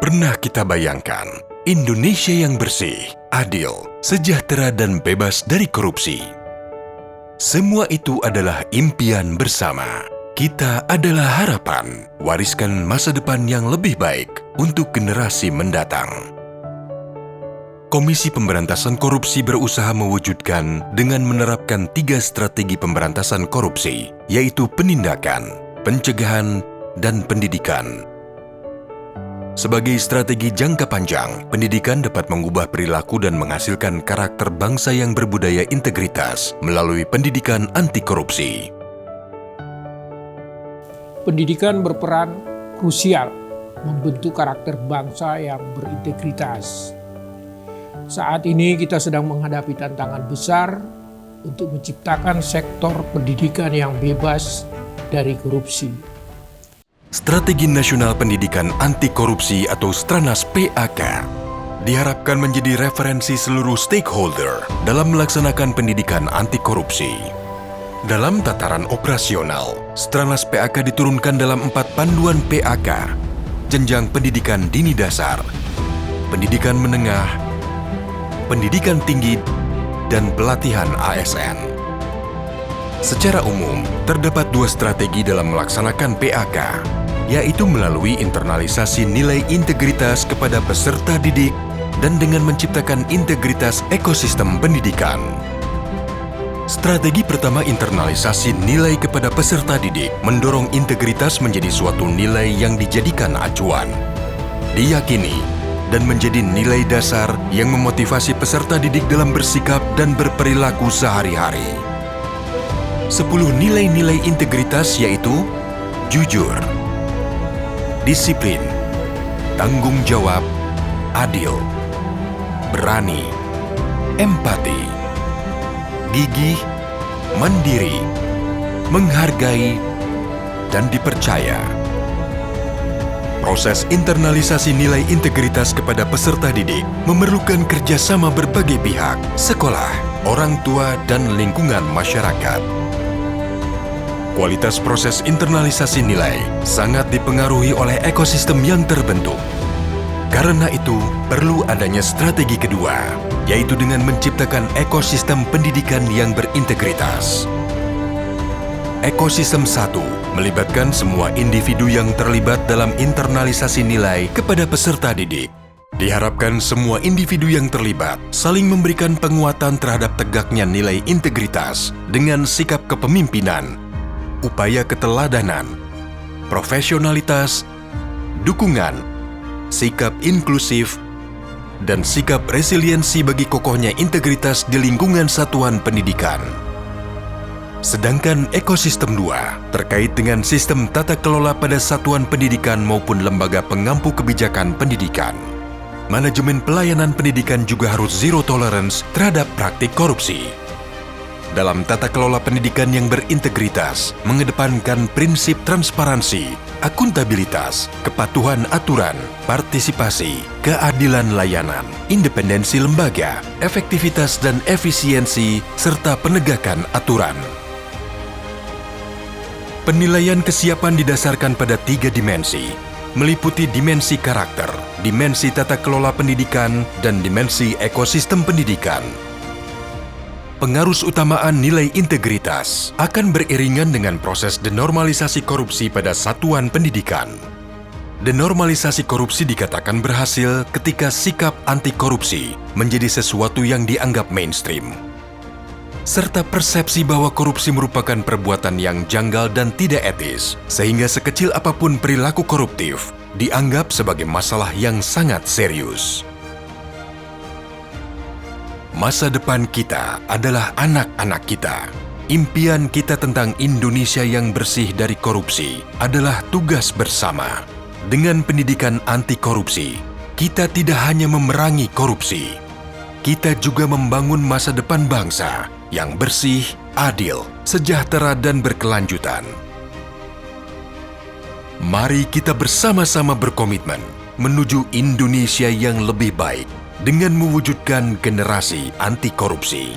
Pernah kita bayangkan Indonesia yang bersih, adil, sejahtera dan bebas dari korupsi? Semua itu adalah impian bersama. Kita adalah harapan, wariskan masa depan yang lebih baik untuk generasi mendatang. Komisi Pemberantasan Korupsi berusaha mewujudkan dengan menerapkan 3 strategi pemberantasan korupsi, yaitu penindakan, pencegahan, dan pendidikan. Sebagai strategi jangka panjang, pendidikan dapat mengubah perilaku dan menghasilkan karakter bangsa yang berbudaya integritas melalui pendidikan anti korupsi. Pendidikan berperan krusial membentuk karakter bangsa yang berintegritas. Saat ini kita sedang menghadapi tantangan besar untuk menciptakan sektor pendidikan yang bebas dari korupsi. Strategi Nasional Pendidikan Anti Korupsi atau Stranas PAK diharapkan menjadi referensi seluruh stakeholder dalam melaksanakan pendidikan anti korupsi. Dalam tataran operasional, Stranas PAK diturunkan dalam 4 panduan PAK, jenjang pendidikan dini dasar, pendidikan menengah, pendidikan tinggi, dan pelatihan ASN. Secara umum, terdapat 2 strategi dalam melaksanakan PAK, yaitu melalui internalisasi nilai integritas kepada peserta didik dan dengan menciptakan integritas ekosistem pendidikan. Strategi pertama, internalisasi nilai kepada peserta didik, mendorong integritas menjadi suatu nilai yang dijadikan acuan, diyakini, dan menjadi nilai dasar yang memotivasi peserta didik dalam bersikap dan berperilaku sehari-hari. 10 nilai-nilai integritas yaitu jujur, disiplin, tanggung jawab, adil, berani, empati, gigih, mandiri, menghargai, dan dipercaya. Proses internalisasi nilai integritas kepada peserta didik memerlukan kerjasama berbagai pihak, sekolah, orang tua, dan lingkungan masyarakat. Kualitas proses internalisasi nilai sangat dipengaruhi oleh ekosistem yang terbentuk. Karena itu, perlu adanya strategi kedua, yaitu dengan menciptakan ekosistem pendidikan yang berintegritas. Ekosistem 1 melibatkan semua individu yang terlibat dalam internalisasi nilai kepada peserta didik. Diharapkan semua individu yang terlibat saling memberikan penguatan terhadap tegaknya nilai integritas dengan sikap kepemimpinan, upaya keteladanan, profesionalitas, dukungan, sikap inklusif, dan sikap resiliensi bagi kokohnya integritas di lingkungan satuan pendidikan. Sedangkan ekosistem 2 terkait dengan sistem tata kelola pada satuan pendidikan maupun lembaga pengampu kebijakan pendidikan. Manajemen pelayanan pendidikan juga harus zero tolerance terhadap praktik korupsi. Dalam tata kelola pendidikan yang berintegritas, mengedepankan prinsip transparansi, akuntabilitas, kepatuhan aturan, partisipasi, keadilan layanan, independensi lembaga, efektivitas dan efisiensi, serta penegakan aturan. Penilaian kesiapan didasarkan pada 3 dimensi, meliputi dimensi karakter, dimensi tata kelola pendidikan, dan dimensi ekosistem pendidikan. Pengarus utamaan nilai integritas akan beriringan dengan proses denormalisasi korupsi pada satuan pendidikan. Denormalisasi korupsi dikatakan berhasil ketika sikap anti korupsi menjadi sesuatu yang dianggap mainstream, serta persepsi bahwa korupsi merupakan perbuatan yang janggal dan tidak etis, sehingga sekecil apapun perilaku koruptif dianggap sebagai masalah yang sangat serius. Masa depan kita adalah anak-anak kita. Impian kita tentang Indonesia yang bersih dari korupsi adalah tugas bersama. Dengan pendidikan anti korupsi, kita tidak hanya memerangi korupsi, kita juga membangun masa depan bangsa yang bersih, adil, sejahtera, dan berkelanjutan. Mari kita bersama-sama berkomitmen menuju Indonesia yang lebih baik dengan mewujudkan generasi anti korupsi.